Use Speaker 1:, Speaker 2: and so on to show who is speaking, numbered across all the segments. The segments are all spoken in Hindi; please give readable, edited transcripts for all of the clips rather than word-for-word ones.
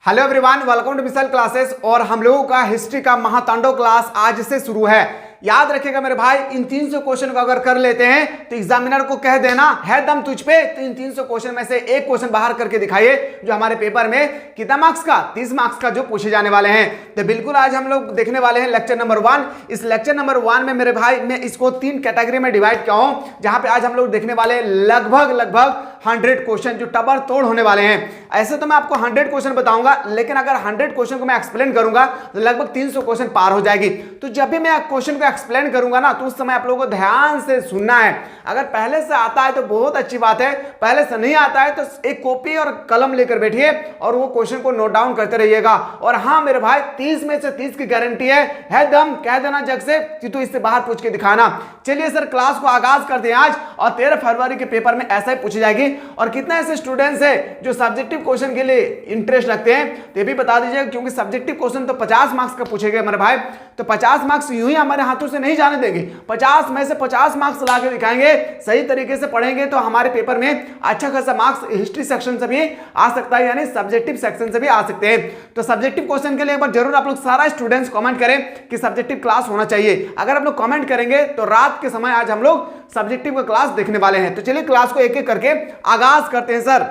Speaker 1: Hello everyone, welcome to missile classes. और हम लोगों का हिस्ट्री का महातांडव क्लास आज से शुरू है। याद रखिएगा मेरे भाई, इन 300 क्वेश्चन को अगर कर लेते हैं तो एग्जामिनर को कह देना है दम तुझ पे, तो इन 300 क्वेश्चन में से एक क्वेश्चन बाहर करके दिखाइए जो हमारे पेपर में कितना मार्क्स का, 30 मार्क्स का जो पूछे जाने वाले हैं। तो बिल्कुल आज हम लोग देखने वाले हैं लेक्चर नंबर 1। इस लेक्चर नंबर 1 में मेरे भाई मैं इसको 3 कैटेगरी में डिवाइड किया हूं, जहां पे आज हम लोग देखने वाले लगभग 100 क्वेश्चन जो टबर तोड़ होने वाले हैं। ऐसे तो मैं आपको 100 क्वेश्चन बताऊंगा, लेकिन अगर 100 क्वेश्चन को मैं एक्सप्लेन करूंगा तो लगभग 300 क्वेश्चन पार हो जाएगी। तो जब भी मैं क्वेश्चन को एक्सप्लेन करूंगा ना, तो उस समय आप लोगों को ध्यान से सुनना है। अगर पहले से आता है तो बहुत अच्छी बात है, पहले से नहीं आता है तो एक कॉपी और कलम लेकर बैठिए और वो क्वेश्चन को नोट डाउन करते रहिएगा। और हाँ मेरे भाई, 30 में से 30 की गारंटी है दम कह देना जग से कि तू इससे बाहर पूछ के दिखाना। चलिए सर, क्लास को आगाज करते हैं आज, और 13 फरवरी के पेपर में ऐसा ही पूछी जाएगी। और कितने ऐसे स्टूडेंट्स हैं जो सब्जेक्टिव क्वेश्चन के लिए इंटरेस्ट रखते हैं, तो ये भी बता दीजिएगा, क्योंकि सब्जेक्टिव क्वेश्चन तो 50 मार्क्स का पूछेगा मेरे भाई। तो 50 मार्क्स यूं ही हमारे हाथों से नहीं जाने देंगे, 50 में से 50 मार्क्स ला के दिखाएंगे। सही तरीके से पढ़ेंगे तो हमारे पेपर में अच्छा खासा मार्क्स हिस्ट्री सेक्शन से भी आ सकता है, यानी सब्जेक्टिव सेक्शन से भी आ सकते हैं। तो सब्जेक्टिव क्वेश्चन के लिए एक बार जरूर आप लोग सारा स्टूडेंट्स कमेंट करें कि सब्जेक्टिव क्लास होना चाहिए। अगर आप लोग कमेंट करेंगे तो रात के समय आज हम लोग सब्जेक्टिव का क्लास देखने वाले हैं। तो चलिए क्लास को एक एक करके आगाज करते हैं। सर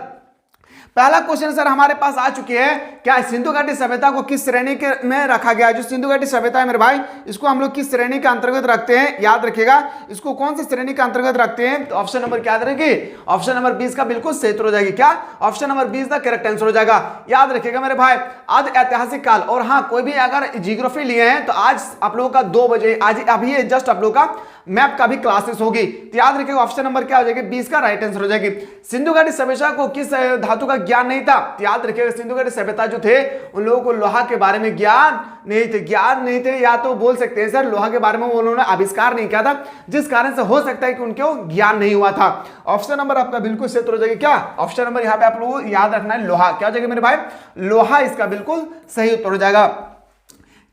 Speaker 1: पहला क्वेश्चन सर हमारे पास आ चुकी है, क्या सिंधु घाटी सभ्यता को किस श्रेणी के में रखा गया है? जो सिंधु घाटी सभ्यता है मेरे भाई, इसको हम लोग किस श्रेणी के अंतर्गत रखते हैं? याद रखिएगा, इसको कौन सी श्रेणी के अंतर्गत रखते हैं? तो ऑप्शन नंबर क्या रहेगी? ऑप्शन नंबर 20 का बिल्कुल सही उत्तर हो जाएगी। क्या? ऑप्शन नंबर 20 का करेक्ट आंसर हो जाएगा। याद रखिएगा मेरे भाई, आज ऐतिहासिक काल, और हाँ कोई भी अगर जियोग्राफी लिए हैं तो आज आप लोगों का 2 बजे आज अभी जस्ट आप लोगों का मैप का भी क्लासेस होगी। तो याद रखिएगा ऑप्शन नंबर क्या हो जाएगी? 20 का राइट आंसर हो जाएगी। सिंधु घाटी सभ्यता को किस धातु का ज्ञान नहीं था? तो याद रखिएगा सिंधु घाटी सभ्यता जो थे उन लोगों को लोहा के बारे में ज्ञान नहीं थे, या तो बोल सकते हैं सर लोहा के बारे में उन्होंने आविष्कार नहीं किया था, जिस कारण से हो सकता है कि उनको ज्ञान नहीं हुआ था। ऑप्शन नंबर आपका बिल्कुल सही उत्तर हो जाएगी। क्या? ऑप्शन नंबर यहाँ पे आप लोगों को याद रखना है, लोहा। क्या हो जाएगा मेरे भाई? लोहा इसका बिल्कुल सही उत्तर हो जाएगा।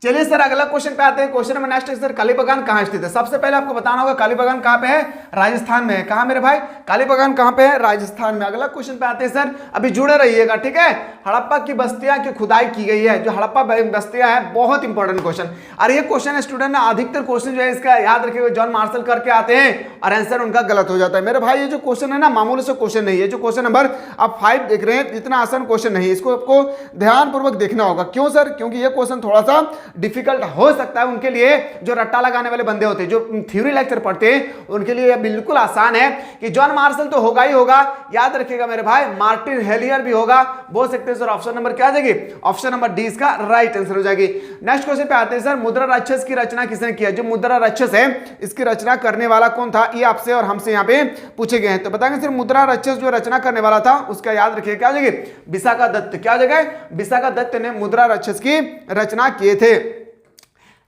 Speaker 1: चलिए सर अगला क्वेश्चन पे आते हैं। क्वेश्चन नंबर नेक्स्ट है सर, कालीबंगान कहाँ स्थित है? सबसे पहले आपको बताना होगा कालीबंगान कहाँ पे है? राजस्थान में है। कहाँ मेरे भाई? कालीबंगान कहाँ पे है? राजस्थान में। अगला क्वेश्चन पे आते हैं सर, अभी जुड़े रहिएगा, ठीक है। हड़प्पा की बस्तियां की खुदाई की गई है। जो हड़प्पा बस्तियां है, बहुत इंपॉर्टेंट क्वेश्चन। और ये क्वेश्चन स्टूडेंट ना अधिकतर क्वेश्चन जो है इसका याद रखिएगा जॉन मार्शल करके आते हैं और आंसर उनका गलत हो जाता है। मेरे भाई ये जो क्वेश्चन है ना, मामूली से क्वेश्चन नहीं है। जो क्वेश्चन नंबर आप 5 देख रहे हैं, इतना आसान क्वेश्चन नहीं है, इसको आपको ध्यानपूर्वक देखना होगा। क्यों सर? क्योंकि ये क्वेश्चन थोड़ा सा डिफिकल्ट हो सकता है उनके लिए जो रट्टा लगाने वाले बंदे होते हैं, जो थ्योरी लेक्चर पढ़ते हैं, उनके लिए यह बिल्कुल आसान है कि जॉन मार्शल तो होगा ही होगा। याद रखिएगा मेरे भाई, मार्टिन हेलियर भी होगा। बोल सकते हैं सर ऑप्शन नंबर क्या आ जाएगी? ऑप्शन नंबर डी इसका राइट आंसर हो जाएगी। नेक्स्ट क्वेश्चन पे आते हैं सर, मुद्रा राक्षस की रचना किसने किया? जो मुद्रा राक्षस है इसकी रचना करने वाला कौन था? ये आपसे और हमसे यहाँ पे पूछे गए हैं। तो बताएंगे सर मुद्रा राक्षस जो रचना करने वाला था उसका याद रखिए क्या आ जाएगी? विशाखा दत्त। क्या आ जाएगा? विशाखा दत्त ने मुद्रा राक्षस की रचना किए थे।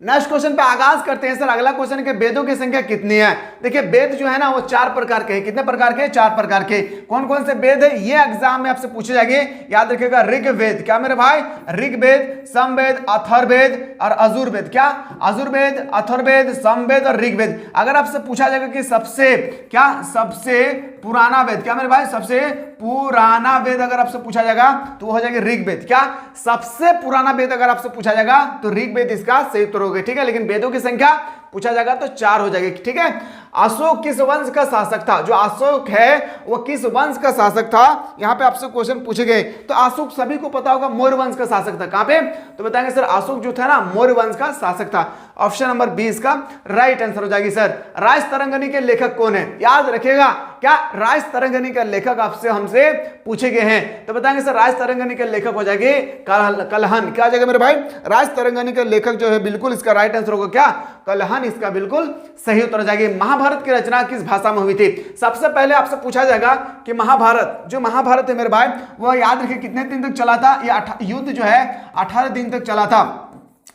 Speaker 1: नेक्स्ट क्वेश्चन पे आगाज करते हैं सर। अगला क्वेश्चन है वेदों की संख्या कितनी है? देखिए वेद जो है ना वो 4 प्रकार के हैं। कितने प्रकार के? 4 प्रकार के। कौन कौन से वेद है ये एग्जाम में आपसे पूछे जाएंगे। याद रखिएगा ऋग्वेद। क्या मेरे भाई? ऋग्वेद, समवेद, अथर्ववेद और अजुर्वेद। क्या? अजुर्वेद, अथर्ववेद, समवेद और ऋग्वेद। अगर आपसे पूछा जाएगा कि सबसे पुराना वेद, क्या मेरे भाई? सबसे पुराना वेद अगर आपसे पूछा जाएगा तो वो हो जाएगा ऋग्वेद। क्या? सबसे पुराना वेद अगर आपसे पूछा जाएगा तो ऋग्वेद इसका सही उत्तर होगा, ठीक है। लेकिन वेदों की संख्या पूछा जाएगा तो 4 हो जाएगी, ठीक है। अशोक किस वंश का शासक था? जो अशोक है वो किस वंश का शासक था? यहाँ पे आपसे क्वेश्चन पूछे गए। तो अशोक सभी को पता होगा मौर्य वंश का शासक था। कहां पे? तो बताएंगे सर अशोक जो था ना मौर्य वंश का शासक था। ऑप्शन नंबर 20 का राइट आंसर हो जाएगी सर। राजतरंगिणी के लेखक कौन है? याद रखिएगा, क्या राजतरंगिणी का लेखक आपसे हमसे पूछे गए हैं। तो बताएंगे सर राजतरंगिणी के लेखक हो जाएंगे कलहन। क्या आ जाएगा मेरे भाई? राजतरंगिणी के लेखक जो है बिल्कुल इसका राइट आंसर होगा क्या? कलहन इसका बिल्कुल सही उत्तर हो जाएगी। महाभारत की रचना किस भाषा में हुई थी? सबसे पहले आपसे पूछा जाएगा कि महाभारत है मेरे भाई, वो याद रखिए कितने दिन तक चला था? ये युद्ध जो है 18 दिन तक चला था।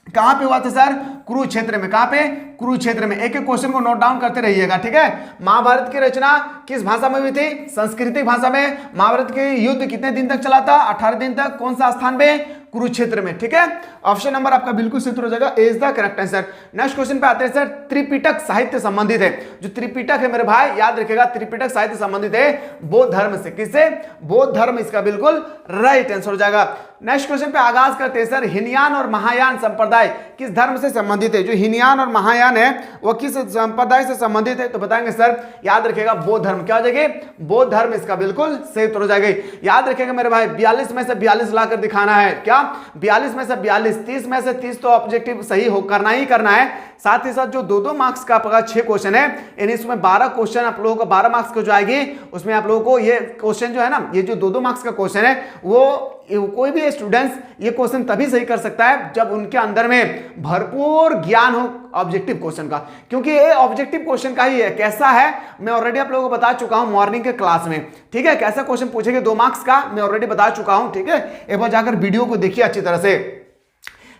Speaker 1: कहां पे हुआ था सर? कुरुक्षेत्र में। कहां पे? कुरुक्षेत्र में। एक एक क्वेश्चन को नोट डाउन करते रहिएगा, ठीक है। महाभारत की रचना किस भाषा में हुई थी? संस्कृत भाषा में। महाभारत के युद्ध कितने दिन तक चला था? 18 दिन तक। कौन सा स्थान पे? कुरुक्षेत्र में, ठीक है। ऑप्शन नंबर आपका बिल्कुल सही हो जाएगा, A is the correct answer. Next question पे आते हैं सर, त्रिपिटक साहित्य संबंधित है। जो त्रिपिटक है मेरे भाई याद रखिएगा, त्रिपिटक साहित्य संबंधित है बौद्ध धर्म से। किससे? बौद्ध धर्म, इसका बिल्कुल राइट आंसर हो जाएगा। नेक्स्ट क्वेश्चन पे आगाज करते हैं सर, हिनयान और महायान संप्रदाय किस धर्म से संबंधित है? जो हिनयान और महायान है वो किस संप्रदाय से संबंधित है? तो बताएंगे सर, याद रखिएगा बौद्ध धर्म। क्या हो जाएगी? बौद्ध धर्म, इसका बिल्कुल सही उत्तर हो जाएगा। याद रखिएगा मेरे भाई 42 में से 42 लाकर दिखाना है। क्या? 42 में से 42, 30 में से 30 तो ऑब्जेक्टिव सही हो करना ही करना है। साथ ही साथ जो 2-2 मार्क्स का आपका 6 क्वेश्चन है, यानी इसमें 12 क्वेश्चन आप लोगों को 12 मार्क्स को जो आएगी उसमें आप लोगों को ये क्वेश्चन जो है ना, ये जो 2-2 मार्क्स का क्वेश्चन है वो कोई भी स्टूडेंट्स ये क्वेश्चन तभी सही कर सकता है जब उनके अंदर में भरपूर ज्ञान हो ऑब्जेक्टिव क्वेश्चन का, क्योंकि ये ऑब्जेक्टिव क्वेश्चन का ही है। कैसा है मैं ऑलरेडी आप लोगों को बता चुका हूं मॉर्निंग के क्लास में, ठीक है। कैसा क्वेश्चन पूछेंगे 2 मार्क्स का मैं ऑलरेडी बता चुका हूं, ठीक है। एक बार जाकर वीडियो को देखिए अच्छी तरह से।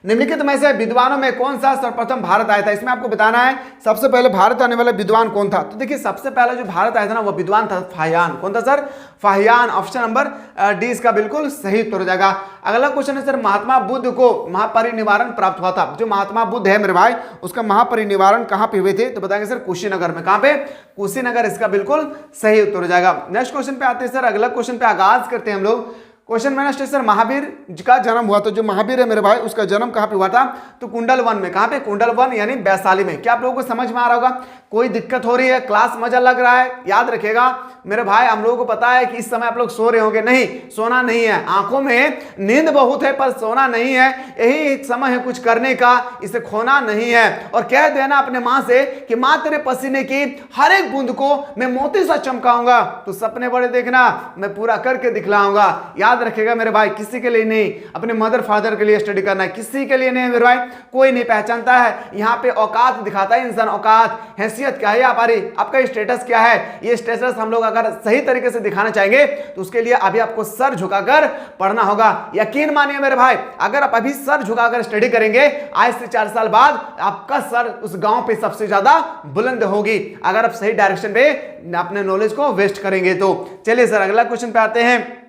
Speaker 1: निम्नलिखित में से विद्वानों में कौन सा सर्वप्रथम भारत आया था? इसमें आपको बताना है सबसे पहले भारत आने वाला विद्वान कौन था। तो देखिए सबसे पहले जो भारत आया था ना वो विद्वान था फाहियान। कौन था sir? Fahien. Option number D इसका बिल्कुल सही उत्तर हो जाएगा। अगला क्वेश्चन है सर, महात्मा बुद्ध को महापरिनिर्वाण प्राप्त हुआ था। जो महात्मा बुद्ध है मेरे भाई उसका महापरिनिर्वाण कहां पे हुए थे? तो बताएंगे सर कुशीनगर में। कहां पे? कुशीनगर, इसका बिल्कुल सही उत्तर हो जाएगा। नेक्स्ट क्वेश्चन पे आते हैं सर, अगला क्वेश्चन पे आगाज करते हैं हम लोग। क्वेश्चन मैंने सर, महावीर का जन्म हुआ तो जो महावीर है मेरे भाई उसका जन्म कहां पे हुआ था? तो कुंडल वन में। कहां पे? कुंडल वन यानी वैशाली में। क्या आप लोगों को समझ में आ रहा होगा? कोई दिक्कत हो रही है? क्लास मजा लग रहा है? याद रखिएगा मेरे भाई, हम लोगों को पता है कि इस समय आप लोग सो रहे होंगे, नहीं सोना नहीं है। आंखों में नींद बहुत है पर सोना नहीं है। यही एक समय है कुछ करने का, इसे खोना नहीं है। और कह देना अपने माँ से कि माँ तेरे पसीने की हर एक बूंद को मैं मोती सा चमकाऊंगा, तो सपने बड़े देखना मैं पूरा करके दिखलाऊंगा। याद रखेगा मेरे भाई, किसी के लिए नहीं, अपने मदर फादर के लिए स्टडी करना है, किसी के लिए नहीं मेरे भाई। कोई नहीं पहचानता है यहाँ पे, औकात दिखाता है इंसान, औकात हैसियत क्या है आपका स्टेटस क्या है। ये स्टेटस हम लोग अगर सही तरीके से दिखाना चाहेंगे तो उसके लिए अभी आपको सर झुकाकर पढ़ना होगा। यकीन मानिए मेरे भाई, अगर आप अभी सर झुकाकर स्टडी करेंगे आज से 4 साल बाद आपका सर उस गांव पे सबसे ज्यादा बुलंद होगी, अगर आप सही डायरेक्शन पे अपने नॉलेज को वेस्ट करेंगे तो। चलिए सर अगला क्वेश्चन पे आते हैं।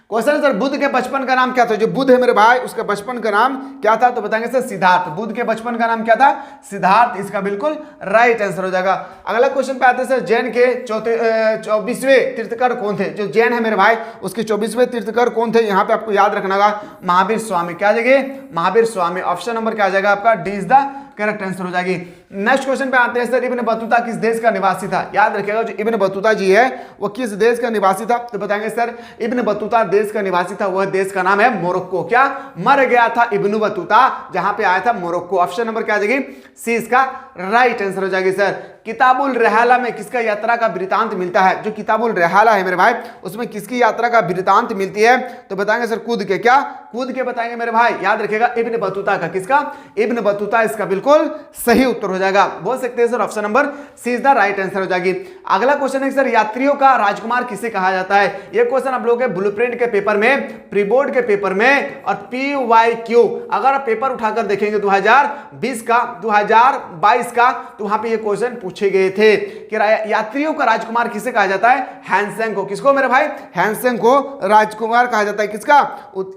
Speaker 1: क्वेश्चन है सर, बुद्ध के बचपन का नाम क्या था? जो बुद्ध है मेरे भाई उसका बचपन का नाम क्या था? तो बताएंगे सर सिद्धार्थ। बुद्ध के बचपन का नाम क्या था? सिद्धार्थ, इसका बिल्कुल राइट आंसर हो जाएगा। अगला क्वेश्चन पे आते हैं सर, जैन के 24वें तीर्थकर कौन थे? जो जैन है मेरे भाई उसके 24वें तीर्थकर कौन थे? यहाँ पे आपको याद रखना होगा महावीर स्वामी। क्या जगह? महावीर स्वामी। ऑप्शन नंबर क्या आ जाएगा आपका? D is the correct answer हो जाएगी। नेक्स्ट क्वेश्चन पे आते हैं सर, इब्न बतूता किस देश का निवासी था? याद रखिएगा जो इब्न बतूता जी है वो किस देश का निवासी था? तो बताएंगे सर इब्न बतूता देश का निवासी था, वह देश का नाम है मोरक्को। क्या? मर गया था इब्न बतूता, जहां पे आया था मोरक्को। ऑप्शन नंबर क्या आ जाएगी? सी इसका राइट आंसर हो जाएगी सर। किताबुल रहाला में किसका यात्रा का वृतांत मिलता है? जो किताबुल रहाला है मेरे भाई उसमें किसकी यात्रा का वृतांत मिलती है? तो बताएंगे सर कूद के। क्या? कूद के बताएंगे मेरे भाई। याद रखिएगा इब्न बतूता का। किसका? इब्न बतूता, इसका बिल्कुल सही उत्तर हो जाएगा। बोल सकते हैं sir option number C is the right answer हो जाएगी। अगला क्वेश्चन है सर, यात्रियों का राजकुमार किसे कहा जाता है? ये क्वेश्चन आप लोगों के ब्लूप्रिंट के पेपर में, प्री बोर्ड के पेपर में और PYQ अगर आप पेपर उठाकर देखेंगे 2020 का 2022 का तो वहां पे ये क्वेश्चन पूछे गए थे कि यात्रियों का राजकुमार किसे कहा जाता है? हैनसेंग को। किसको मेरे भाई? हैनसेंग को राजकुमार कहा जाता है। किसका?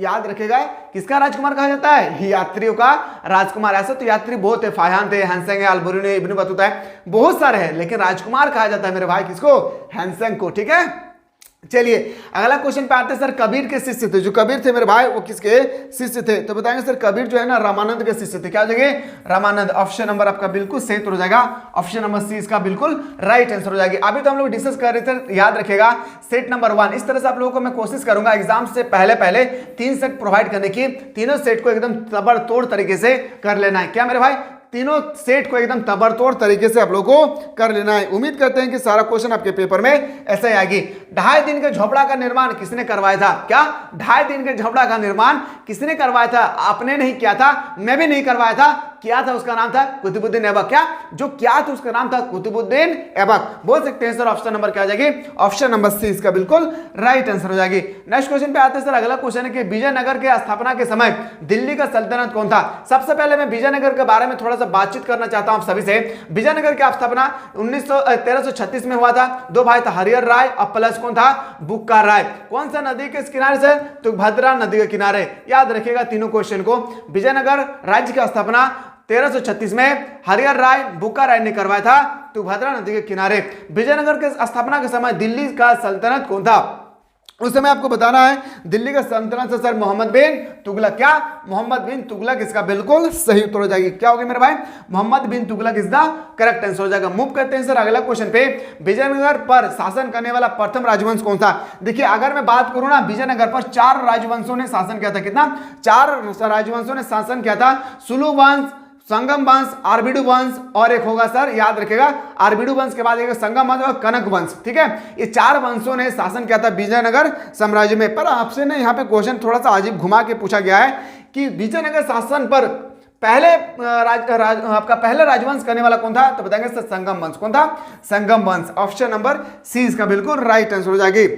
Speaker 1: याद रखेगा किसका राजकुमार कहा जाता है? यात्रियों का राजकुमार। ऐसा तो यात्री बहुत है, फाहियान थे, हैनसेंग है, अलबरूनी है, इब्न बतूता है, बहुत सारे हैं, लेकिन राजकुमार कहा जाता है मेरे भाई किसको? हैनसेंग को। ठीक है, चलिए अगला क्वेश्चन पे आते हैं सर, कबीर के शिष्य थे। जो कबीर थे मेरे भाई वो किसके शिष्य थे? तो बताएंगे सर कबीर जो है ना रामानंद के शिष्य थे। क्या जगह? रामानंद। ऑप्शन नंबर आपका बिल्कुल सही हो जाएगा। ऑप्शन नंबर सी इसका बिल्कुल राइट आंसर हो जाएगी। अभी तो हम लोग डिस्कस कर रहे थे, याद रखेगा सेट नंबर 1। इस तरह से आप लोगों को मैं कोशिश करूंगा एग्जाम से पहले 3 सेट प्रोवाइड करने की। तीनों सेट को एकदम तबड़तोड़ तरीके से कर लेना है। क्या मेरे भाई? तीनों सेट को एकदम तबड़तोड़ तरीके से आप लोगों को कर लेना है। उम्मीद करते हैं कि सारा क्वेश्चन आपके पेपर में ऐसे ही आएगी। 2.5 दिन के झोपड़ा का निर्माण किसने करवाया था? क्या? 2.5 दिन के झोपड़ा का निर्माण किसने करवाया था? आपने नहीं किया था, मैं भी नहीं करवाया था। क्या था उसका नाम था कुतुबुद्दीन ऐबक। क्या जो क्या था उसका नाम था कुतुबुद्दीन ऐबक। बोल सकते हैं सर ऑप्शन नंबर क्या हो जाएगी, ऑप्शन नंबर सी इसका बिल्कुल राइट आंसर हो जाएगी। नेक्स्ट क्वेश्चन पे आते हैं सर। अगला क्वेश्चन है कि विजयनगर के स्थापना के समय दिल्ली का सल्तनत कौन था। सबसे पहले मैं विजयनगर के बारे में थोड़ा सा बातचीत करना चाहता हूं आप सभी से। विजयनगर की स्थापना 1336 में हुआ था। दो भाई था हरिहर राय और प्लस कौन था, बुक्का राय। कौन सा नदी के किनारे से, तो भद्रा नदी के किनारे। याद रखिएगा तीनों क्वेश्चन को। विजयनगर राज्य की स्थापना 1336 में हरिहर राय बुक्का राय ने करवाया था, तो भद्रा नदी के किनारे। विजयनगर के स्थापना के समय दिल्ली का सल्तनत कौन था, उस समय आपको बताना है दिल्ली का सल्तनत से सर मोहम्मद बिन तुगलक। क्या मोहम्मद बिन तुगलक इसका बिल्कुल सही उत्तर हो जाएगी। क्या होगी मेरे भाई, Mohammad bin Tughlaq is the correct answer हो जाएगा। मूव करते हैं सर अगला क्वेश्चन पे। विजयनगर पर शासन करने वाला प्रथम राजवंश कौन था। देखिए अगर मैं बात करूं ना, विजयनगर पर 4 राजवंशों ने शासन किया था। कितना, 4 राजवंशों ने शासन किया था। सुलु वंश, संगम वंश, आरबीडू वंश और एक होगा सर, याद रखेगा आरबीडू वंश के बाद एक संगम वंश और कनक वंश। ठीक है, ये 4 वंशों ने शासन किया था विजयनगर साम्राज्य में। पर आपसे ना यहाँ पे क्वेश्चन थोड़ा सा अजीब घुमा के पूछा गया है कि विजयनगर शासन पर पहले आपका पहले राजवंश करने वाला कौन था, तो बताएंगे सर संगम वंश। कौन था, संगम वंश। ऑप्शन नंबर सी इसका बिल्कुल राइट आंसर हो जाएगी।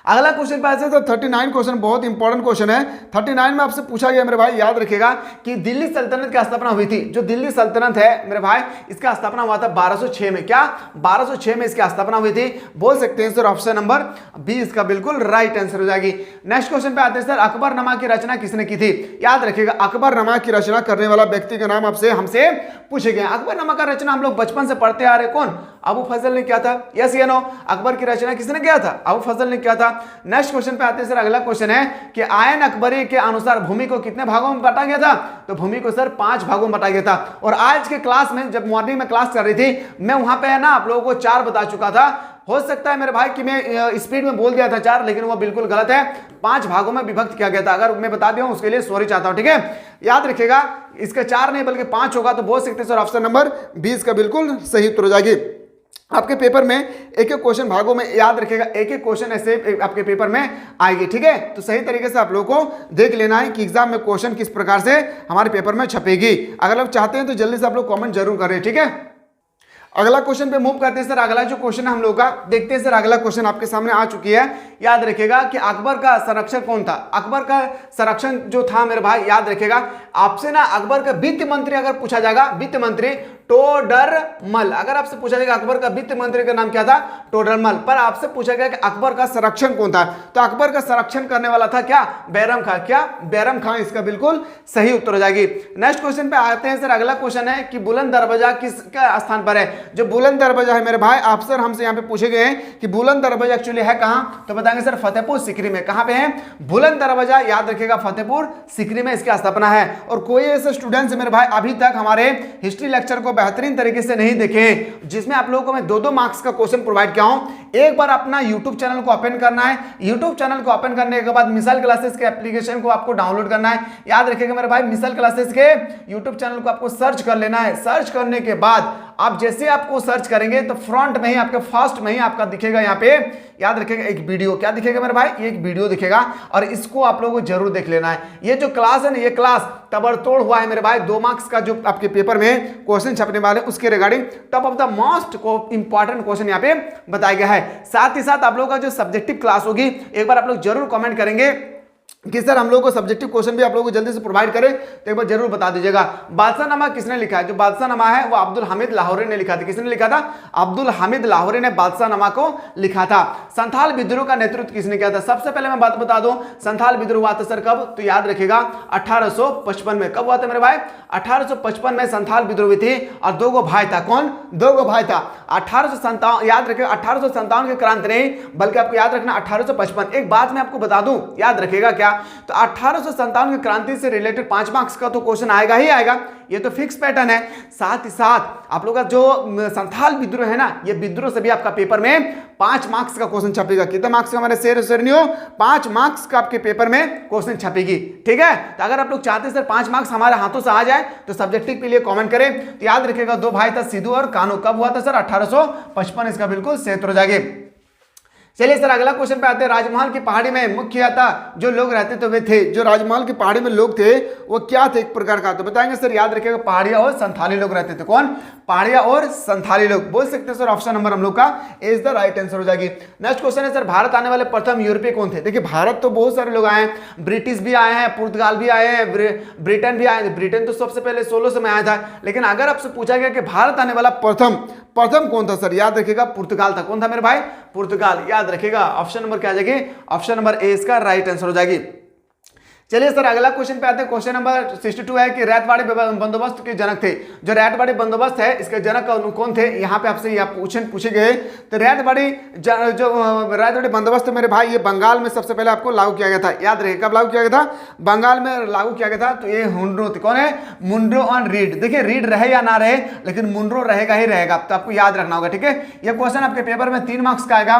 Speaker 1: अगला क्वेश्चन पे आते हैं तो 39 क्वेश्चन बहुत इंपॉर्टेंट क्वेश्चन है। 39 में आपसे पूछा गया मेरे भाई, याद रखिएगा कि दिल्ली सल्तनत की स्थापना हुई थी। जो दिल्ली सल्तनत है मेरे भाई, इसका स्थापना हुआ था 1206 में। क्या 1206 में इसकी स्थापना हुई थी। बोल सकते हैं सर ऑप्शन नंबर बी इसका बिल्कुल राइट आंसर हो जाएगी। नेक्स्ट क्वेश्चन पे आते हैं सर। अकबरनामा की रचना किसने की थी। याद रखिएगा अकबरनामा की रचना करने वाला व्यक्ति का नाम आपसे हमसे पूछे गए। अकबरनामा का रचना हम लोग बचपन से पढ़ते आ रहे, कौन, अबू फजल ने किया था। यस या नो, अकबर की रचना किसने किया था, अबू फजल ने किया था। नेक्स्ट क्वेश्चन पे आते हैं सर। अगला क्वेश्चन है कि आयन अकबरी के अनुसार भूमि को कितने भागों में बांटा गया था, तो भूमि को सर 5 भागों में बांटा गया था। और आज के क्लास में जब मॉर्निंग में क्लास कर रही थी, मैं वहां पे है ना आप लोगों को 4 बता चुका था। हो सकता है मेरे भाई कि मैं स्पीड में बोल दिया था 4, लेकिन वो बिल्कुल गलत है। 5 भागों में विभक्त किया गया था। अगर मैं बता दिया हूं उसके लिए सॉरी चाहता हूं। ठीक है, याद रखिएगा इसका 4 नहीं बल्कि 5 होगा, तो बोल सकते हैं सर ऑप्शन नंबर 20 का बिल्कुल सही उत्तर हो जाएगी। आपके पेपर में एक एक क्वेश्चन भागों में, याद रखिएगा एक एक क्वेश्चन ऐसे आपके पेपर में आएगी। ठीक है, तो सही तरीके से आप लोगों को देख लेना है कि एग्जाम में क्वेश्चन किस प्रकार से हमारे पेपर में छपेगी। अगर आप चाहते हैं तो जल्दी से आप लोग कमेंट जरूर करें। ठीक है, अगला क्वेश्चन पे मूव करते हैं सर। अगला जो क्वेश्चन है हम लोग का देखते हैं सर। अगला क्वेश्चन आपके सामने आ चुकी है। याद रखिएगा कि अकबर का संरक्षक कौन था। अकबर का संरक्षण जो था मेरे भाई, याद रखिएगा आपसे ना अकबर का वित्त मंत्री अगर पूछा जाएगा, वित्त मंत्री टोडरमल। अगर आपसे पूछा जाएगा अकबर का वित्त मंत्री का नाम क्या था, टोडरमल। पर आपसे पूछा गया कि अकबर का संरक्षण कौन था, तो अकबर का संरक्षण करने वाला था क्या, बैरम खां। क्या बैरम खां इसका बिल्कुल सही उत्तर हो जाएगी। नेक्स्ट क्वेश्चन पे आते हैं सर। अगला क्वेश्चन है कि बुलंद दरवाजा किसका स्थान पर है। जो बुलंद दरवाजा है मेरे भाई, अक्सर हमसे यहाँ पे पूछे गए हैं कि बुलंद दरवाजा एक्चुअली है कहाँ, तो बताएंगे सर फतेहपुर सीकरी में। कहाँ पे है बुलंद दरवाजा, याद रखिएगा फतेहपुर सीकरी में इसकी स्थापना है। और कोई ऐसे स्टूडेंट्स मेरे भाई अभी तक हमारे हिस्ट्री लेक्चर को बेहतरीन तरीके से नहीं देखे, जिसमें आप लोगों को मैं 2-2 मार्क्स का क्वेश्चन प्रोवाइड किया हूं। एक बार अपना यूट्यूब चैनल को ओपन करना है। यूट्यूब चैनल को ओपन करने के बाद मिसाइल क्लासेस के एप्लीकेशन को आपको डाउनलोड करना है। याद रखिएगा मेरे भाई मिसाइल क्लासेस के यूट्यूब चैनल को आपको सर्च कर लेना है। सर्च करने के बाद आप जैसे आपको सर्च करेंगे तो फ्रंट में ही आपके फर्स्ट में ही आपका दिखेगा यहाँ पे, याद रखिएगा एक वीडियो। क्या दिखेगा मेरे भाई, ये एक वीडियो दिखेगा और इसको आप लोगों को जरूर देख लेना है। ये जो क्लास है ना, ये क्लास तबड़तोड़ हुआ है मेरे भाई। 2 मार्क्स का जो आपके पेपर में क्वेश्चन छपने वाले उसके regarding top of the most important question यहाँ पे बताया गया है। साथ ही साथ आप लोगों का जो सब्जेक्टिव क्लास होगी, एक बार आप लोग जरूर कमेंट करेंगे कि सर हम लोग को सब्जेक्टिव क्वेश्चन भी आप लोगों को जल्दी से प्रोवाइड करें, तो एक बार जरूर बता दीजिएगा। बादशाहनामा किसने लिखा है। जो बादशाहनामा है वो अब्दुल हामिद लाहौरी ने लिखा था। किसने लिखा था, अब्दुल हामिद लाहौरी ने बादशाहनामा को लिखा था। संथाल विद्रोह का नेतृत्व किसने किया था। सबसे पहले मैं बात बता दूं, संथाल विद्रोह हुआ था सर कब, तो याद रखिएगा 1855 में। कब हुआ था मेरे भाई, 1855 में संथाल विद्रोह हुई थी और 2 गो भाई था। कौन, 2 गो भाई था। 1857, याद रखिएगा 1857 की क्रांति नहीं, बल्कि आपको याद रखना 1855। एक बात मैं आपको बता दूं, याद रखिएगा क्या, तो 1857 की क्रांति से रिलेटेड 5 मार्क्स का तो क्वेश्चन आएगा ही आएगा, ये तो फिक्स पैटर्न है। साथ ही साथ आप लोग का जो संथाल विद्रोह है ना, ये विद्रोह से भी आपका पेपर में 5 मार्क्स का क्वेश्चन छपेगा। कितने मार्क्स का हमारे शेरनियो, 5 मार्क्स का आपके पेपर में क्वेश्चन छपेगी। ठीक है, तो अगर आप लोग चाहते हैं सर 5 मार्क्स हमारे हाथों से आ जाए तो सब्जेक्टिव के लिए कमेंट करें। तो याद रखिएगा 2 भाई था सिद्धू और कानू। कब हुआ था सर, 1855 इसका बिल्कुल सही उत्तर हो जाएगा। चलिए सर अगला क्वेश्चन पे आते हैं। राजमहल की पहाड़ी में मुख्यतः जो लोग रहते थे वे थे, जो राजमहल की पहाड़ी में लोग थे वो क्या थे एक प्रकार का, तो बताएंगे सर, याद रखिएगा पहाड़िया और संथाली लोग रहते थे। कौन? पहाड़िया और संथाली लोग। बोल सकते हैं सर ऑप्शन नंबर हम लोग का इज द राइट आंसर हो जाएगी। नेक्स्ट क्वेश्चन है सर, भारत आने वाले प्रथम यूरोपीय कौन थे? देखिए भारत तो बहुत सारे लोग आए हैं, ब्रिटिश भी आए हैं, पुर्तगाल भी आए हैं, ब्रिटेन भी आए हैं। ब्रिटेन तो सबसे पहले 1600 में आया था, लेकिन अगर आपसे पूछा गया कि भारत आने वाला प्रथम कौन था सर, याद रखिएगा पुर्तगाल था। कौन था मेरे भाई? पुर्तगाल। याद रखिएगा ऑप्शन नंबर क्या आ जाएगी? ऑप्शन नंबर ए इसका राइट आंसर हो जाएगी। चलिए सर अगला क्वेश्चन पे आते हैं। क्वेश्चन नंबर 62 है कि रैतवाड़ी बंदोबस्त के जनक थे। जो रैतवाड़ी बंदोबस्त है इसके जनक कौन थे? यहाँ पे आपसे पूछे गए। तो रैतवाड़ी बंदोबस्त मेरे भाई ये बंगाल में सबसे पहले आपको लागू किया गया था। याद रहे कब लागू किया गया था? बंगाल में लागू किया गया था। तो ये मुंड्रो थे। कौन है? मुंड्रो और रीड। देखिए रीड रहे या ना रहे, लेकिन मुंड्रो रहेगा ही रहेगा, तो आपको याद रखना होगा। ठीक है, ये क्वेश्चन आपके पेपर में 3 मार्क्स का आएगा।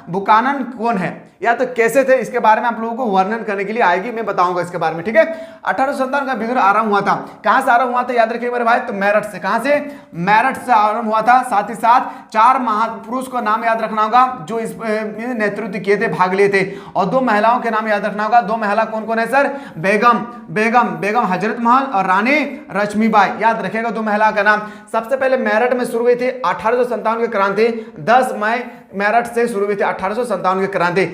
Speaker 1: बुकानन कौन है या तो कैसे थे, इसके बारे में आप लोगों को वर्णन करने के लिए आएगी, मैं बताऊंगा इसके बारे में। ठीक है, 1857 का विद्रोह आरंभ हुआ था। कहां से आरंभ हुआ था? याद रखिए मेरे भाई, तो मेरठ से। कहां से? मेरठ से आरंभ हुआ था। साथ ही साथ 4 महापुरुष का नाम याद रखना होगा जो इस नेतृत्व किए थे, भाग लिए थे। और 2 महिलाओं के नाम याद रखना होगा। 2 महिला कौन कौन है सर? बेगम हजरत महल और रानी लक्ष्मीबाई। याद रखिएगा 2 महिला का नाम। सबसे पहले मेरठ में शुरू हुई थी 1857 की क्रांति। 10 मई मेरठ से शुरू हुई थी 1857 की क्रांति।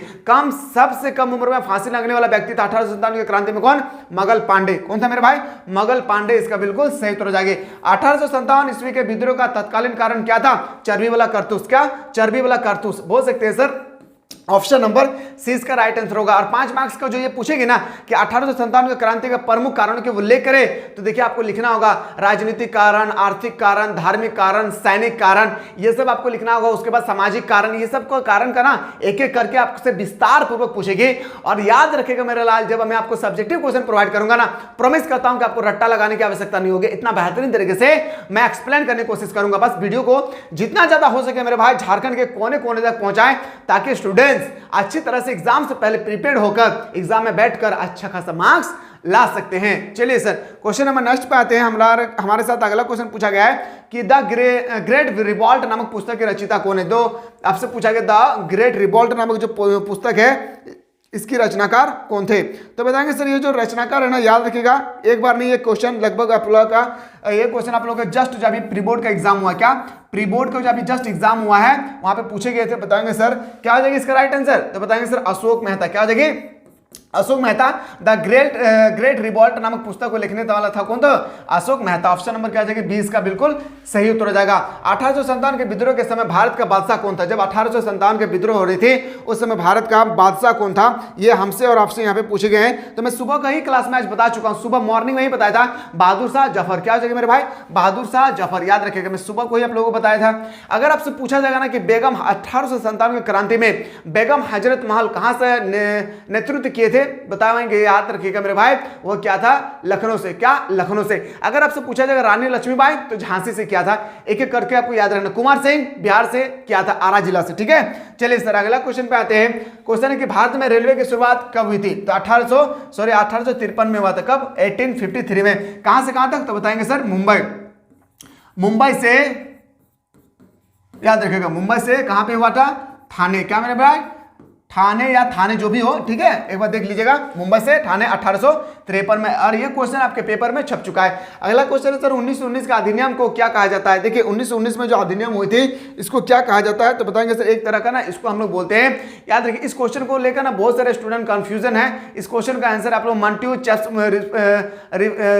Speaker 1: सबसे कम उम्र में फांसी लगने वाला व्यक्ति था 1857 की क्रांति में। कौन? मंगल पांडे। कौन था मेरे भाई? मंगल पांडे। इसका बिल्कुल सही उत्तर हो जाएगी। 1857 ईस्वी के विद्रोह का तत्कालीन कारण क्या था? चर्बी वाला कारतूस। क्या? चर्बी वाला कारतूस। बोल सकते हैं सर ऑप्शन नंबर सी इसका राइट आंसर होगा। और 5 मार्क्स का जो ये पूछेगी ना कि 1857 की क्रांति के प्रमुख कारणों के उल्लेख करे, तो देखिए आपको लिखना होगा राजनीतिक कारण, आर्थिक कारण, धार्मिक कारण, सैनिक कारण, ये सब आपको लिखना होगा। उसके बाद सामाजिक कारण, ये सब को कारण का ना एक एक करके आपसे विस्तार पूर्वक पूछेगी। और याद रखेगा मेरा लाल, जब मैं आपको सब्जेक्टिव क्वेश्चन प्रोवाइड करूंगा ना, प्रॉमिस करता हूं कि आपको रट्टा लगाने की आवश्यकता नहीं होगी। इतना बेहतरीन तरीके से मैं एक्सप्लेन करने की कोशिश करूंगा। बस वीडियो को जितना ज्यादा हो सके मेरे भाई झारखंड के कोने कोने तक पहुंचाएं, ताकि स्टूडेंट्स अच्छी तरह से एग्जाम से पहले प्रिपेयर्ड होकर एग्जाम में बैठकर अच्छा खासा मार्क्स ला सकते हैं। चलिए सर क्वेश्चन नंबर नेक्स्ट पे आते हैं। हमारे साथ अगला क्वेश्चन पूछा गया है कि द ग्रेट रिवॉल्ट नामक पुस्तक के रचयिता कौन है? तो आपसे पूछा गया द ग्रेट रिवॉल्ट नामक जो पुस्तक है इसकी रचनाकार कौन थे? तो बताएंगे सर ये जो रचनाकार है ना, याद रखिएगा एक बार नहीं, ये क्वेश्चन लगभग आप लोगों का ये क्वेश्चन आप लोगों का जस्ट जब अभी प्री बोर्ड का एग्जाम हुआ, क्या प्री बोर्ड का जो अभी जस्ट एग्जाम हुआ है वहां पे पूछे गए थे। बताएंगे सर क्या हो जाएगी इसका राइट आंसर? तो बताएंगे सर अशोक मेहता। क्या हो जाएगी? Ashok Mehta. The great revolt नामक पुस्तक को लिखने वाला था कौन? तो अशोक मेहता। ऑप्शन नंबर क्या आ जाएगी? 20 का बिल्कुल सही उत्तर हो जाएगा। 1857 के विद्रोह के समय भारत का बादशाह कौन था? जब 1857 के विद्रोह हो रही थी उस समय भारत का बादशाह कौन था? ये हमसे और आपसे यहाँ पे पूछे गए हैं। तो मैं सुबह का ही क्लास में आज बता चुका हूँ, सुबह मॉर्निंग में ही बताया था, बहादुर शाह जफर। क्या हो जाएगा मेरे भाई? बहादुर शाह जफर। याद रखिएगा मैं सुबह को ही आप लोगों को बताया था। अगर आपसे पूछा जाएगा ना कि बेगम 1857 की क्रांति में बेगम हजरत महल कहां से नेतृत्व किए थे, बताएंगे। याद रखिएगा मेरे भाई वो क्या था? लखनऊ से। क्या? लखनऊ से। अगर आपसे पूछा जाएगा रानी लक्ष्मीबाई, तो झांसी से किया था। एक एक करके आपको याद रखना। कुमार सिंह बिहार से किया था, आरा जिला से। ठीक है, चलिए सर अगला क्वेश्चन पे आते हैं। क्वेश्चन है कि भारत में रेलवे की शुरुआत कब हुई थी? तो 1853 में हुआ था। कब? 1853 में। कहां से कहां तक? तो बताएंगे सर मुंबई से। याद रखिएगा मुंबई से कहां पे हुआ था? थाने। क्या मेरे भाई? ठाणे या थाने जो भी हो, ठीक है, एक बार देख लीजिएगा। मुंबई से ठाणे 1853 में। और ये क्वेश्चन आपके पेपर में छप चुका है। अगला क्वेश्चन है सर 1919 का अधिनियम को क्या कहा जाता है? देखिए 1919 में जो अधिनियम हुई थी इसको क्या कहा जाता है? तो बताएंगे सर एक तरह का ना इसको हम लोग बोलते हैं, याद रखिए इस क्वेश्चन को लेकर ना बहुत सारे स्टूडेंट कंफ्यूजन है। इस क्वेश्चन का आंसर आप लोग मंट्यू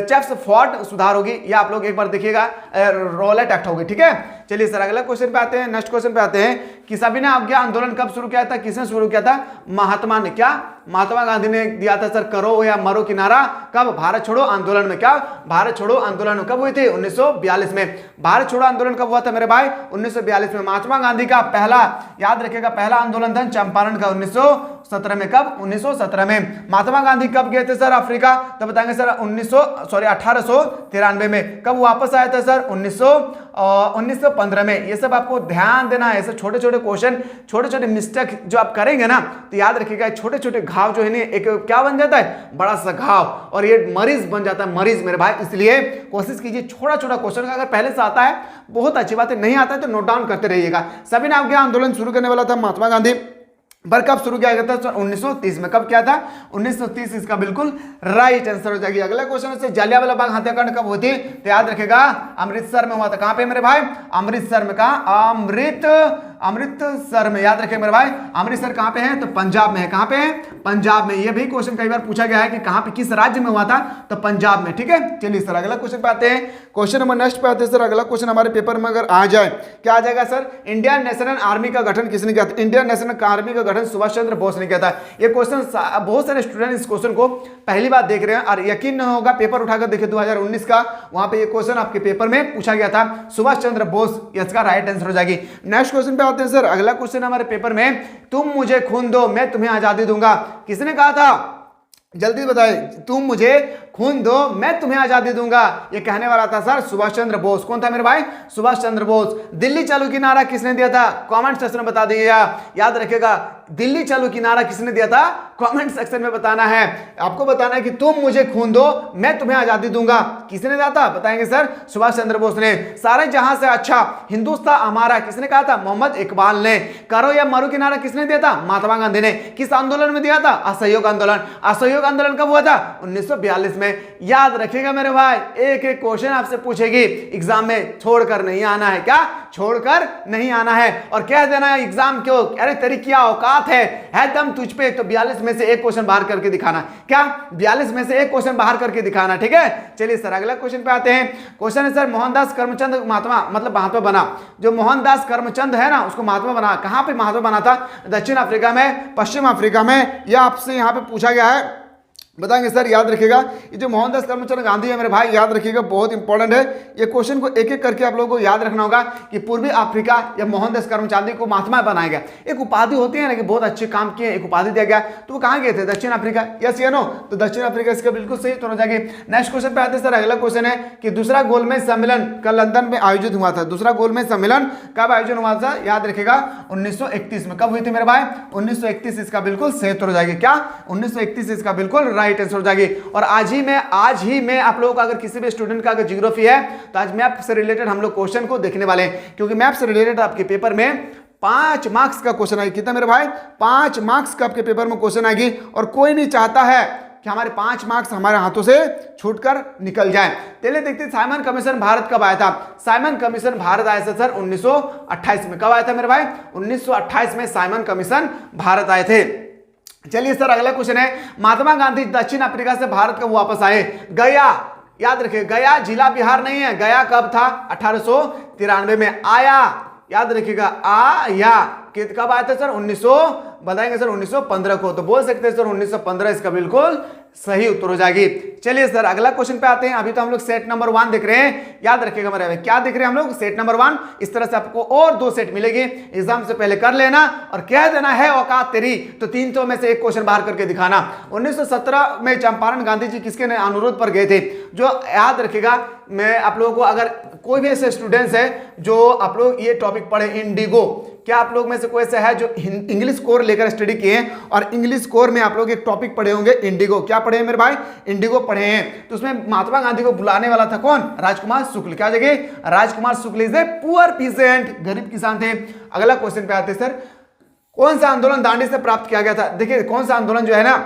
Speaker 1: चेफ्स फोर्ट सुधार होगी, या आप लोग एक बार देखिएगा रॉलेट एक्ट होगी। ठीक है, चलिए सर अगला क्वेश्चन पे आते हैं। नेक्स्ट क्वेश्चन पे आते हैं कि सविनय अवज्ञा आंदोलन कब शुरू किया था? किसने शुरू किया था? महात्मा ने। क्या? महात्मा गांधी ने दिया था सर करो या मरो की नारा। कब? भारत छोड़ो आंदोलन में। क्या? भारत छोड़ो आंदोलन कब हुई थी? 1942 में। भारत छोड़ो आंदोलन कब हुआ था मेरे भाई? 1942 में। महात्मा गांधी का पहला, याद रखिएगा, पहला आंदोलन था चंपारण का 1917 में। कब? 1917 में। महात्मा गांधी कब गए थे सर अफ्रीका? तो बताएंगे सर 1893 में। कब वापस आया था सर? 1915 में। ये सब आपको ध्यान देना है। ऐसे छोटे छोटे क्वेश्चन, छोटे छोटे मिस्टेक जो आप करेंगे ना, तो याद रखिएगा छोटे छोटे घाव जो है ना एक क्या बन जाता है? बड़ा सा घाव, और ये मरीज बन जाता है, मरीज मेरे भाई। इसलिए कोशिश कीजिए छोटा छोटा क्वेश्चन अगर पहले से आता है बहुत अच्छी बात है, नहीं आता है तो नोट डाउन करते रहिएगा। सविनय अवज्ञा आंदोलन शुरू करने वाला था महात्मा गांधी। पर कब शुरू किया गया था? 1930 में। कब किया था? 1930 इसका बिल्कुल राइट आंसर हो जाएगी। अगला क्वेश्चन है जलियांवाला बाग हत्याकांड कब हुई थी? तो याद रखेगा अमृतसर में हुआ था। कहां पे मेरे भाई? अमृतसर में। कहां? अमृतसर में। याद रखें मेरे भाई, अमृतसर कहां पे है? तो पंजाब में है। कहां पे है? पंजाब में। ये भी क्वेश्चन कई बार पूछा गया है कि कहां पे, किस राज्य में हुआ था? तो पंजाब में। ठीक है, चलिए सर अगला क्वेश्चन पे आते हैं। क्वेश्चन नंबर नेक्स्ट पे आते हैं सर। अगला क्वेश्चन हमारे पेपर में अगर आ जाए, क्या आ जाएगा सर? इंडियन नेशनल आर्मी का गठन किसने किया था? इंडियन नेशनल आर्मी का गठन सुभाष चंद्र बोस ने किया था। ये क्वेश्चन बहुत सारे स्टूडेंट इस क्वेश्चन को पहली बार देख रहे हैं और यकीन नहीं होगा, पेपर उठाकर देखिए 2019 का, वहां पे ये क्वेश्चन आपके पेपर में पूछा गया था। सुभाष चंद्र बोस इसका राइट आंसर हो जाएगी। नेक्स्ट क्वेश्चन पे आते हैं सर। अगला क्वेश्चन हमारे पेपर में, तुम मुझे खून दो मैं तुम्हें आजादी दूंगा, किसने कहा था? जल्दी बताए। तुम मुझे खून दो मैं तुम्हें आजादी दूंगा, ये कहने वाला था सर सुभाष चंद्र बोस। कौन था मेरे भाई? सुभाष चंद्र बोस। दिल्ली चलो की नारा किसने दिया था? कमेंट सेक्शन में बता दीजिएगा। याद रखिएगा, दिल्ली चलो की नारा किसने दिया था? कमेंट सेक्शन में बताना है। आपको बताना है कि तुम मुझे खून दो मैं तुम्हें आजादी दूंगा, किसने दिया था? बताएंगे सर सुभाष चंद्र बोस ने। सारे जहां से अच्छा हिंदुस्तान हमारा किसने कहा था? मोहम्मद इकबाल ने। करो या मरो की नारा किसने दिया था? महात्मा गांधी ने। किस आंदोलन में दिया था? असहयोग आंदोलन। असहयोग आंदोलन कब हुआ था? 1942 में। याद रखिएगा मेरे भाई, एक एक क्वेश्चन आपसे पूछेगी एग्जाम में, छोड़कर नहीं आना है। क्या? छोड़कर नहीं आना है। और कह देना है एग्जाम क्यों, अरे तेरी क्या औकात है दम तुझ पे, तो 42 में से एक क्वेश्चन बाहर करके दिखाना। क्या? 42 में से एक क्वेश्चन बाहर करके दिखाना। ठीक है, चलिए सर अगला क्वेश्चन पे आते हैं। क्वेश्चन है सर, मोहनदास करमचंद महात्मा मतलब महात्मा बना। जो मोहनदास करमचंद है ना, उसको महात्मा बना। कहां पे महात्मा बना था? दक्षिण अफ्रीका में, पश्चिम अफ्रीका में। यह आपसे यहां पे पूछा गया है, बताएंगे सर। याद रखिएगा, ये जो मोहनदास करमचंद गांधी है मेरे भाई, याद रखिएगा बहुत इंपॉर्टेंट है। ये क्वेश्चन को एक एक करके आप लोगों को याद रखना होगा कि पूर्वी अफ्रीका या मोहनदास करमचंद को महात्मा बनाया गया। एक उपाधि होती है ना कि बहुत अच्छे काम किए, एक उपाधि दिया गया, तो वो कहां गए थे? दक्षिण अफ्रीका। यस या नो? तो दक्षिण अफ्रीका इसका बिल्कुल सही तो हो जाएगी। नेक्स्ट क्वेश्चन पे आते हैं सर। अगला क्वेश्चन है कि दूसरा गोलमेज सम्मेलन कल लंदन में आयोजित हुआ था। दूसरा गोलमेज सम्मेलन कब आयोजन हुआ था? याद रखिएगा 1931 में। कब हुई थी मेरे भाई? 1931 इसका बिल्कुल सही तो हो जाएगी। क्या? 1931 इसका बिल्कुल राइट आंसर हो जाएगी। और आज ही मैं आप लोगों का, अगर किसी भी स्टूडेंट का अगर ज्योग्राफी है तो आज मैप से रिलेटेड हम लोग क्वेश्चन को देखने वाले हैं, क्योंकि मैप से रिलेटेड आपके पेपर में 5 मार्क्स का क्वेश्चन आएगी। कितना मेरे भाई? 5 मार्क्स का आपके पेपर में क्वेश्चन आएगी। और कोई नहीं चाहता है कि हमारे 5 मार्क्स हमारे हाथों से छूटकर निकल जाए। चलिए देखते हैं साइमन कमीशन भारत कब आया था। साइमन कमीशन भारत आया था सर 1928 में। कब आया था मेरे भाई? 1928 में साइमन कमीशन भारत आए थे। चलिए सर अगला क्वेश्चन है, महात्मा गांधी दक्षिण अफ्रीका से भारत कब वापस आए? गया। याद रखिए, गया जिला बिहार नहीं है। गया कब था? 1893 में आया। याद रखिएगा, आया। कब आया था सर? 1915 को। तो बोल सकते हैं सर 1915 इसका बिल्कुल सही उत्तर हो जाएगी। चलिए सर अगला क्वेश्चन पे आते हैं। अभी तो हम लोग सेट नंबर 1 देख रहे हैं। याद रखिएगा मेरे, क्या देख रहे हैं हम लोग? Set number 1। इस तरह से आपको और 2 सेट मिलेगी, एग्जाम से पहले कर लेना और कह देना है औकात तेरी, तो 300 में से एक क्वेश्चन बाहर करके दिखाना। 1917 में चंपारण गांधी जी किसके अनुरोध पर गए थे? जो याद रखिएगा, मैं आप लोगों को, अगर कोई भी ऐसे स्टूडेंट्स है जो आप लोग ये टॉपिक पढ़े इंडिगो, क्या आप लोग में से कोई ऐसा है जो इंग्लिश कोर लेकर स्टडी किए हैं और इंग्लिश कोर में आप लोग एक टॉपिक पढ़े होंगे इंडिगो? क्या पढ़े हैं मेरे भाई? इंडिगो पढ़े हैं। तो उसमें महात्मा गांधी को बुलाने वाला था कौन? राजकुमार शुक्ल। क्या जगह? राजकुमार शुक्ल इज ए पुअर पीसेंट, गरीब किसान थे। अगला क्वेश्चन पे आते हैं सर, कौन सा आंदोलन दांडी से प्राप्त किया गया था? देखिए कौन सा आंदोलन जो है ना,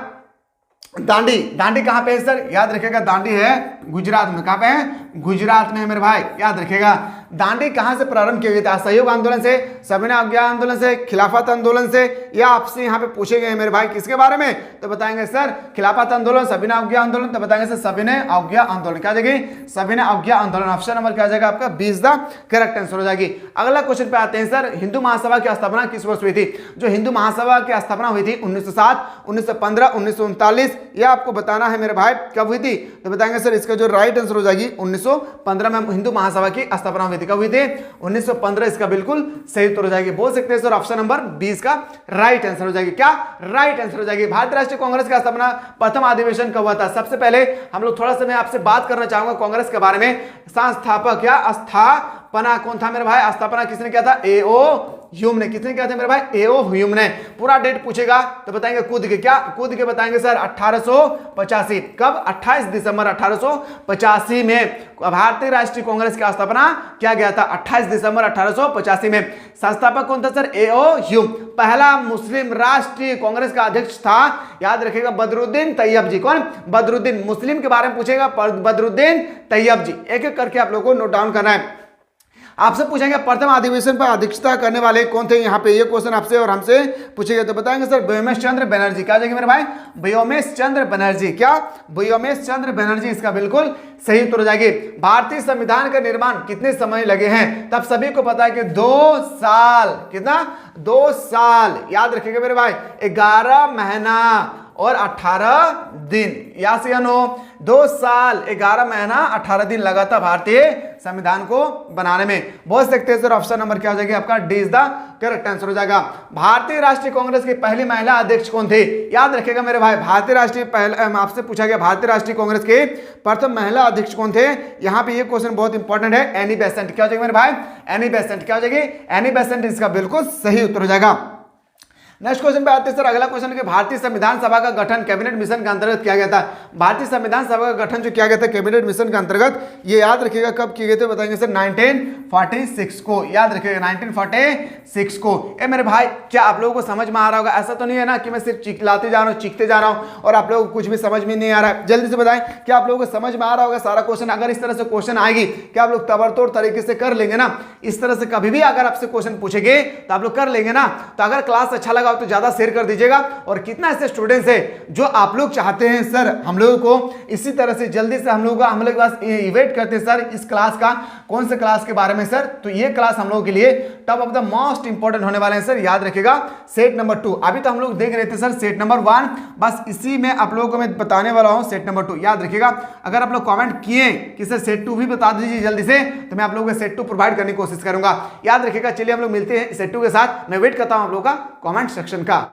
Speaker 1: दांडी। दांडी कहां पे है सर? याद रखिएगा, दांडी है गुजरात में। कहां पे है? गुजरात में है मेरे भाई। याद रखिएगा, दांडी कहां से प्रारंभ किया गया था? असहयोग आंदोलन से, सविनय अवज्ञा आंदोलन से, खिलाफत आंदोलन से, या आपसे यहां पे पूछे गए मेरे भाई किसके बारे में? तो बताएंगे सर खिलाफत आंदोलन, सविनय अवज्ञा आंदोलन। तो बताएंगे सर सविनय अवज्ञा आंदोलन। क्या जगह? सविनय अवज्ञा आंदोलन। ऑप्शन नंबर क्या जाएगा आपका? 20 द करेक्ट आंसर हो जाएगी। अगला क्वेश्चन पे आते हैं सर, हिंदू महासभा की स्थापना किस वर्ष हुई थी? जो हिंदू महासभा की स्थापना हुई थी 1907, 1915, 1939, यह आपको बताना है मेरे भाई कब हुई थी। तो बताएंगे सर इसका जो राइट आंसर हो जाएगी 1915 में हिंदू महासभा की स्थापना हुई थी। कब हुई थी? 1915 इसका बिल्कुल सही उत्तर हो जाएगी। बोल सकते हैं सर ऑप्शन नंबर 20 का राइट आंसर हो जाएगी। क्या राइट आंसर हो जाएगी? भारतीय राष्ट्रीय कांग्रेस का स्थापना प्रथम अधिवेशन कब हुआ था? सबसे पहले हम लोग थोड़ा सा मैं आपसे बात करना चाहूंगा कांग्रेस के बारे में। संस्थापक या स्थापना कौन था मेरे भाई? स्थापना किसने किया था? A.O. ह्यूम ने। किसने किया था मेरे भाई? एओ ह्यूम ने। पूरा डेट पूछेगा तो बताएंगे कूद के। क्या कूद के बताएंगे सर? 1885। कब? 28 दिसंबर 1885 में भारतीय राष्ट्रीय कांग्रेस की स्थापना किया गया था। 28 दिसंबर 1885 में। संस्थापक कौन था सर? एओ ह्यूम। पहला मुस्लिम राष्ट्रीय कांग्रेस का अध्यक्ष था, याद रखिएगा, बदरुद्दीन तैयब जी। कौन? बदरुद्दीन। मुस्लिम के बारे में पूछेगा, बदरुद्दीन तैयब जी। एक एक करके आप लोगों को नोट डाउन करना है। आपसे पूछेंगे प्रथम अधिवेशन पर अध्यक्षता करने वाले कौन थे? यहाँ पे ये क्वेश्चन आपसे और हमसे पूछेगा तो बताएंगे सर व्योमेश चंद्र बनर्जी। क्या जाएंगे मेरे भाई? व्योमेश चंद्र बनर्जी। क्या? व्योमेश चंद्र बनर्जी इसका बिल्कुल सही उत्तर हो जाएगी। भारतीय संविधान का निर्माण कितने समय लगे हैं? तब सभी को पता है कि 2 साल। कितना? 2 साल। याद रखिएगा मेरे भाई, 11 महीना और 18 दिन। या से या नो? 2 साल 11 महीना 18 दिन लगा था भारतीय संविधान को बनाने में। बोल सकते हैं सर ऑप्शन नंबर क्या हो जाएगा आपका? D is the correct answer हो जाएगा। भारतीय राष्ट्रीय कांग्रेस की पहली महिला अध्यक्ष कौन थे? याद रखिएगा मेरे भाई, भारतीय राष्ट्रीय आपसे पूछा गया भारतीय राष्ट्रीय कांग्रेस के प्रथम महिला अध्यक्ष कौन थे? यहाँ पे ये क्वेश्चन बहुत इंपॉर्टेंट है। Annie Besant. क्या हो जाएगा मेरे भाई? Annie Besant. क्या हो जाएगी? एनी बेसेंट इसका बिल्कुल सही उत्तर हो जाएगा। नेक्स्ट क्वेश्चन पे आते हैं सर। अगला क्वेश्चन है भारतीय संविधान सभा का गठन कैबिनेट मिशन के अंतर्गत किया गया था। भारतीय संविधान सभा का गठन जो किया गया था कैबिनेट मिशन के अंतर्गत, ये याद रखिएगा कब किए गए थे? बताएंगे सर 1946 को। याद रखिएगा 1946 को। ए मेरे भाई, क्या आप लोगों को समझ में आ रहा होगा? ऐसा तो नहीं है ना कि मैं सिर्फ चिल्लाते जा रहा हूँ, चीखते जा रहा हूँ और आप लोगों को कुछ भी समझ में नहीं आ रहा है। जल्दी से बताएं, क्या आप लोगों को समझ में आ रहा होगा सारा क्वेश्चन? अगर इस तरह से क्वेश्चन आएगी, क्या आप लोग तबड़तोड़ तरीके से कर लेंगे ना? इस तरह से कभी भी अगर आपसे क्वेश्चन पूछेंगे तो आप लोग कर लेंगे ना? तो अगर क्लास अच्छा लगा हो तो ज्यादा शेयर कर दीजिएगा। और कितना ऐसे स्टूडेंट्स है जो आप लोग चाहते हैं सर हम लोगों को इसी तरह से जल्दी से हम लोग के पास इवेट करते हैं सर इस क्लास का। कौन से क्लास के बारे में सर? तो ये क्लास हम लोगों के लिए top of the most important होने वाले हैं सर। याद रखिएगा सेट नंबर 2। अभी तो हम लोग देख रहे थे सर सेट नंबर 1, बस इसी में आप लोगों को मैं बताने वाला हूं सेट नंबर 2। याद रखिएगा, अगर आप लोग कमेंट किए कि सर सेट 2 भी बता दीजिए जल्दी से, तो मैं आप लोगों को सेट 2 प्रोवाइड करने की कोशिश करूंगा। याद रखिएगा। चलिए हम लोग मिलते हैं सेट 2 के साथ। मैं वेट करता हूं आप लोगों का कमेंट सेक्शन का।